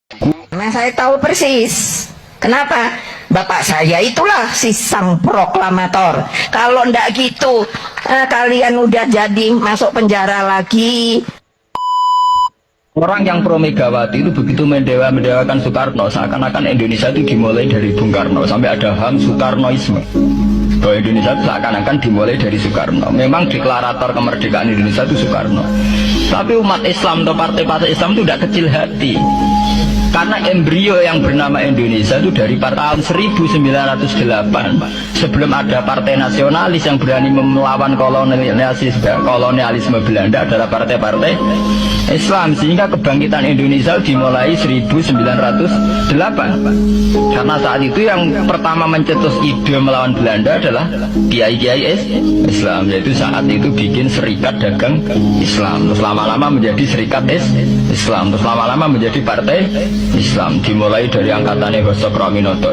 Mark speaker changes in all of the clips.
Speaker 1: Nah, saya tahu persis. Kenapa? Bapak saya itulah si sang proklamator. Kalau ndak gitu, kalian udah jadi masuk penjara lagi.
Speaker 2: Orang yang pro Megawati itu begitu mendewakan Soekarno, seakan-akan Indonesia itu dimulai dari Bung Karno sampai ada HAM Soekarnoisme. Bahwa Indonesia itu seakan-akan dimulai dari Soekarno. Memang deklarator kemerdekaan Indonesia itu Soekarno. Tapi umat Islam atau partai-partai Islam itu tidak kecil hati. Karena embrio yang bernama Indonesia itu dari tahun 1908, sebelum ada partai nasionalis yang berani melawan kolonialisme Belanda, adalah partai-partai Islam. Sehingga kebangkitan Indonesia dimulai 1908. Karena saat itu yang pertama mencetus ide melawan Belanda adalah kiai-kiai Islam, yaitu saat itu bikin serikat dagang Islam, terus lama-lama menjadi serikat Islam, terus lama-lama menjadi partai Islam. Dimulai dari angkatannya Hos Cokroaminoto,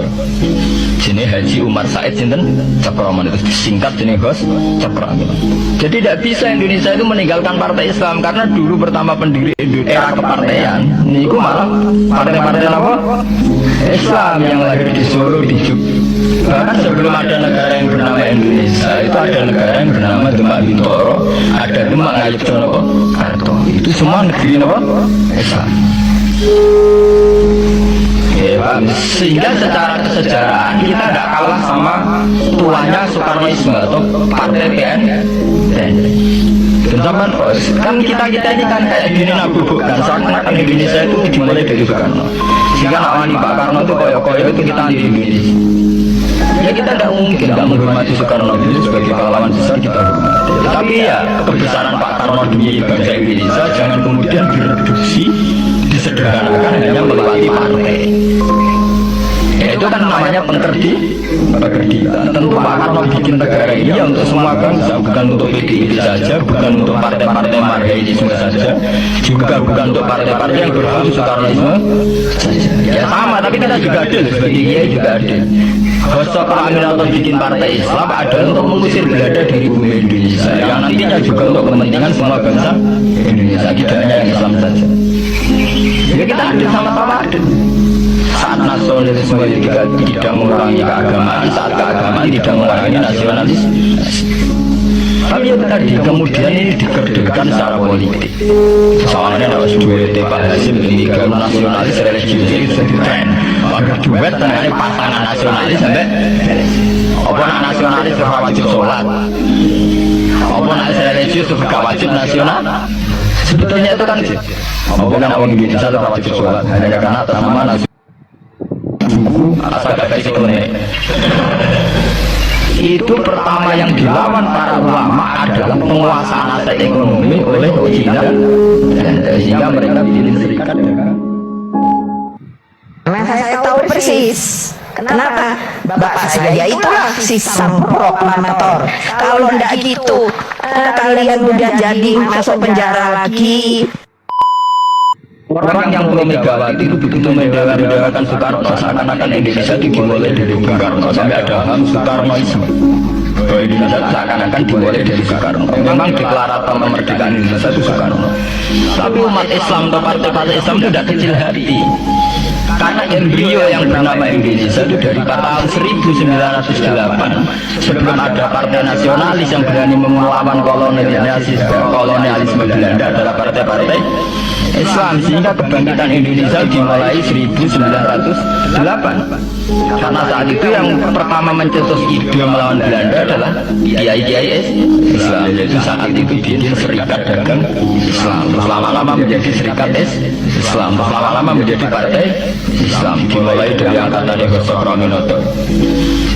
Speaker 2: jenis Haji Umar Said Sinten Cokroaminoto, singkat jenis Hos Cokroaminoto. Jadi tidak bisa Indonesia itu meninggalkan partai Islam, karena dulu pertama pendiri era kepartaian ini malah partai-partai apa? Islam yang lahir di Solo, di Jogja. Bahkan sebelum ada negara yang bernama Indonesia, itu ada negara yang bernama Demak Bintoro, ada Demak Ngayogyakarta, itu semua negeri apa? Islam. Ya, sehingga secara kesejarahan kita tidak kalah sama tuanya Soekarnoisme atau partai PN. Kan kita ini kan kayak gini kan seakan-akan Indonesia itu dimulai dari Soekarno. Sehingga nak Pak Karno itu koyo-koyo itu kita di Indonesia. Ya kita tidak mungkin tidak menghormati Soekarno itu sebagai pahlawan besar, kita hormati. Tapi ya kebesaran Pak Karno demi bangsa Indonesia jangan kemudian direduksi, disederhanakan hanya melewati partai. Ya, itu kan namanya pengkerditan. Tentu Pak Karno bikin negara ini ya untuk semua bangsa, bukan untuk PDIP saja, bukan untuk partai-partai marhaisme saja, juga bukan untuk partai-partai yang berham Soekarnoisme saja. Ya sama, tapi kita juga adil, sebagai kiai juga adil. Hos Cokroaminoto bikin partai Islam adalah untuk mengusir Belanda dari bumi Indonesia, yang nantinya juga untuk kepentingan semua bangsa Indonesia, tidak hanya yang Islam saja. Ya kita adil, sama-sama adil. Saat nasionalisme tidak mengurangi keagamaan, saat keagamaan tidak mengurangi nasionalis. Tapi itu tadi kemudian ini dikerjakan secara politik. Soalnya harus duet Pak Hasim ini kalau nasionalis religius itu keren. Ada duet tengahnya pasangan nasionalis sampai apa nasionalis tidak wajib sholat, apa religius tidak wajib nasional. Sebetulnya itu kan apa orang Indonesia tidak wajib sholat hanya karena atas nama nasional. Asal gak kasih klenik. Itu pertama yang dilawan para ulama adalah penguasaan aset ekonomi oleh Cina, sehingga mereka bikin serikat dengan.
Speaker 1: Nah, saya tahu persis. Kenapa? Bapak saya itulah si sang proklamator. Kalau ndak gitu, kalian udah jadi masuk penjara lagi.
Speaker 2: Orang yang pro Megawati itu begitu mendewakan Soekarno, seakan-akan Indonesia itu dimulai dari Bung Karno sampai ada HAM Soekarnoisme. Bahwa Indonesia seakan-akan dimulai dari Soekarno. Memang deklarator kemerdekaan Indonesia itu Soekarno. Tapi umat Islam atau partai-partai Islam itu tidak kecil hati. Karena embrio yang bernama Indonesia itu dari tahun 1908, sebelum ada partai nasionalis yang berani melawan kolonialisme Belanda, adalah partai-partai Islam. Sehingga kebangkitan Indonesia dimulai 1908. Karena saat itu yang pertama mencetus ide melawan Belanda adalah kiai-kiai Islam, yaitu saat itu bikin serikat dagang Islam, terus lama-lama menjadi serikat Islam, terus lama-lama menjadi partai Islam. Dimulai dari angkatannya Hos Cokroaminoto,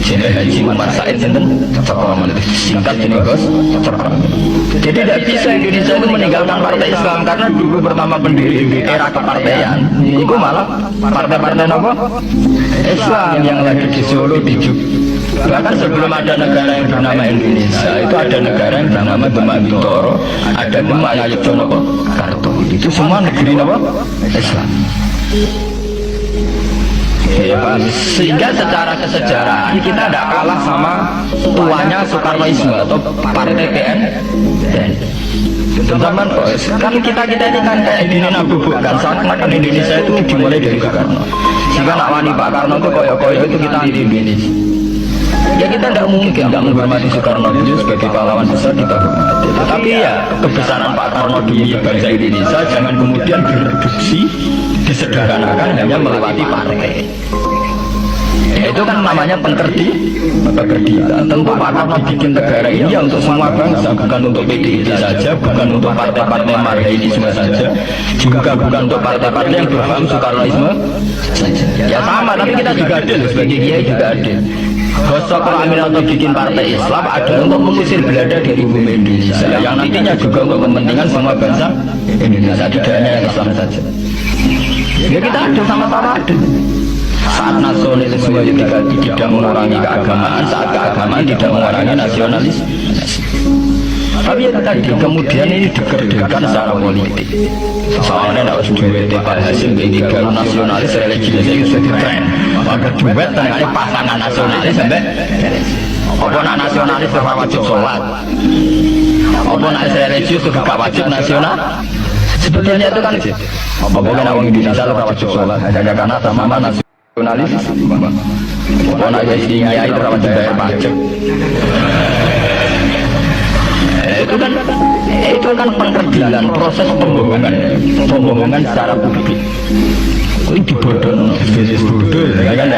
Speaker 2: jenis Haji Umar Said Sinten Cokroaminoto, singkat jenis Hos Cokroaminoto. Jadi tidak bisa Indonesia itu meninggalkan partai Islam, karena dulu pertama pendiri era kepartaian ini malah partai-partai apa? Islam yang lahir di Solo, di Jogja. Bahkan sebelum ada negara yang bernama Indonesia, itu ada negara yang bernama Demak Bintoro, ada Demak Ngayogyakarta, itu semua negeri apa? Islam. Ya, paham? Sehingga secara kesejarahan kita tidak kalah sama tuanya Soekarnoisme atau partai PN. Teman-teman, kan kita ini kan kayak gini kan seakan-akan Indonesia itu dimulai dari Soekarno. Jika nak wani Pak Karno itu koyo-koyo itu kita anti Indonesia. Ya kita tidak mungkin tidak menghormati Soekarno itu sebagai pahlawan besar kita hormati. Tetapi ya kebesaran Pak Karno demi bangsa Indonesia jangan kemudian direduksi, disederhanakan hanya melewati partai. Ya, itu kan namanya pengkerdilan. Tentu Pak Karno bikin negara ini ya untuk semua bangsa, bukan untuk PDIP saja, bukan untuk partai-partai marxisme saja, juga bukan untuk partai-partai yang berpaham Soekarnoisme saja. Ya sama, tapi kita juga adil sebagai kiai juga adil. Gosok Amin atau bikin partai Islam adalah untuk mengusir Belanda dari bumi Indonesia, yang nantinya juga untuk kepentingan semua bangsa Indonesia, tidak hanya yang Islam saja. Ya kita adil, sama-sama adil. Saat nasionalisme tidak mengurangi keagamaan, saat keagamaan tidak mengurangi nasionalis. Tapi ya tadi kemudian ini dikerjakan secara politik. Soalnya tidak usah duet Pak Hasim ini kalau nasionalis religius itu sudah tren. Maka duet tengahnya pasangan nasionalis sampai apa nak nasionalis sudah wajib sholat, apa nak religius sudah gak wajib nasional. Sebetulnya itu kan apa boleh orang Indonesia sudah wajib sholat hanya karena sama nasionalis. Apa nak jadi itu wajib bayar pajak. Itu kan pengkerdilan, proses pembohongan secara publik. Ini dibodoh, bisnis bodoh, kan?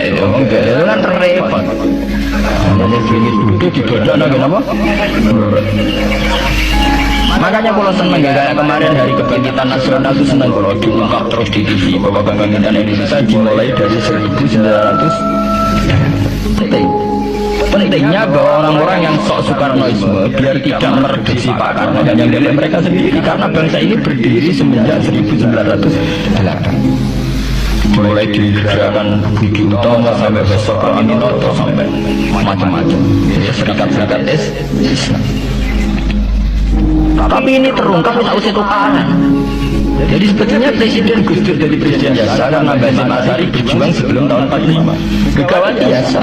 Speaker 2: Itu kan repot. Jadi bisnis bodoh dibodoh, kenapa? Makanya kalau senang kayak kemarin hari kebangkitan nasional itu senang kalau diungkap terus di TV bahwa kebangkitan Indonesia dimulai dari 1900. Pentingnya bahwa orang-orang yang sok Soekarnoisme biar tidak mereduksi Pak Karno dan yang milik mereka sendiri, karena bangsa ini berdiri semenjak 1908. Mulai dari gerakan Budi Utomo sampai besok Aminoto sampai macam-macam. Ya, serikat-serikat Islam. Tapi ini terungkap tidak usah tukaran. Jadi sebetulnya Presiden Gus Dur dari Presiden Yasa karena Basim Asari berjuang sebelum tahun 45. Megawati Yasa.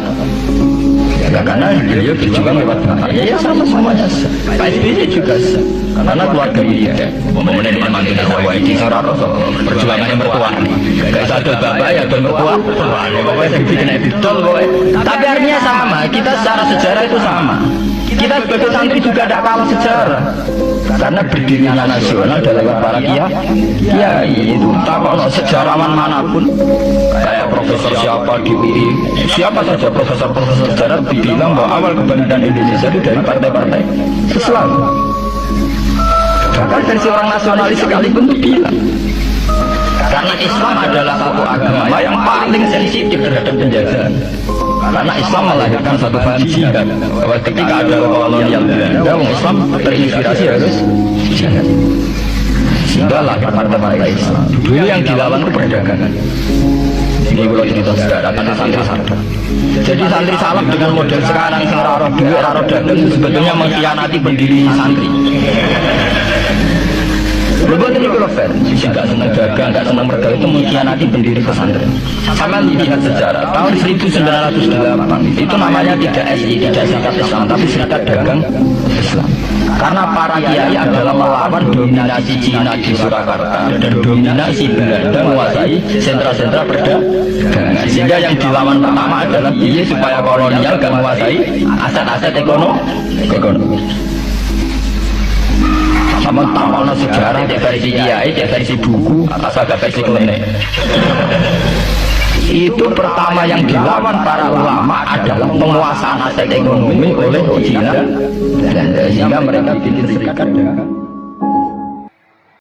Speaker 2: Ya, karena beliau berjuang lewat bapak. Ya sama semuanya. Pak SBY juga karena keluarga militer. Kemudian mantunya Hawaii di Sararo perjuangannya mertua. Gak sadar bapak ya dan mertua. Pokoknya bikin editol pokoknya. Tapi artinya sama. Kita secara sejarah itu sama. Kita sebagai santri juga tidak kalah sejarah. Karena berdirinya nasional adalah para kiai itu. Kalau sejarawan manapun kayak profesor siapa di UI, siapa saja profesor-profesor sejarah bilang bahwa awal kebangkitan Indonesia itu dari partai-partai Islam. Bahkan versi orang nasionalis sekalipun itu bilang karena Islam adalah satu agama yang paling sensitif terhadap penjajahan. Karena Islam melahirkan satu paham jihad bahwa ketika ada kolonial Belanda, Islam terinspirasi harus jihad. Sehingga lahir partai-partai Islam. Dulu yang dilawan itu perdagangan. Ini kalau cerita sejarah karena santri sadar. Jadi santri salaf dengan model sekarang sekarang dulu raro dagang itu sebetulnya mengkhianati pendiri santri. Lepas ini kalau fair, tidak senang dagang, tidak senang mereka itu mengkhianati pendiri pesantren. Sama lihat sejarah tahun 1908 itu namanya tidak SI, tidak Serikat Islam, tapi Serikat Dagang Islam. Karena para kiai adalah melawan dominasi Cina di Surakarta dan dominasi Belanda menguasai sentra-sentra perdagangan. Sehingga yang dilawan pertama adalah biaya supaya kolonial gak menguasai aset-aset ekonomi. Sama tamono sejarah, cek versi kiai, cek versi buku, atas ada versi klenek. Itu pertama yang dilawan para ulama adalah penguasaan aset ekonomi oleh Cina, dan sehingga mereka bikin serikat dagang.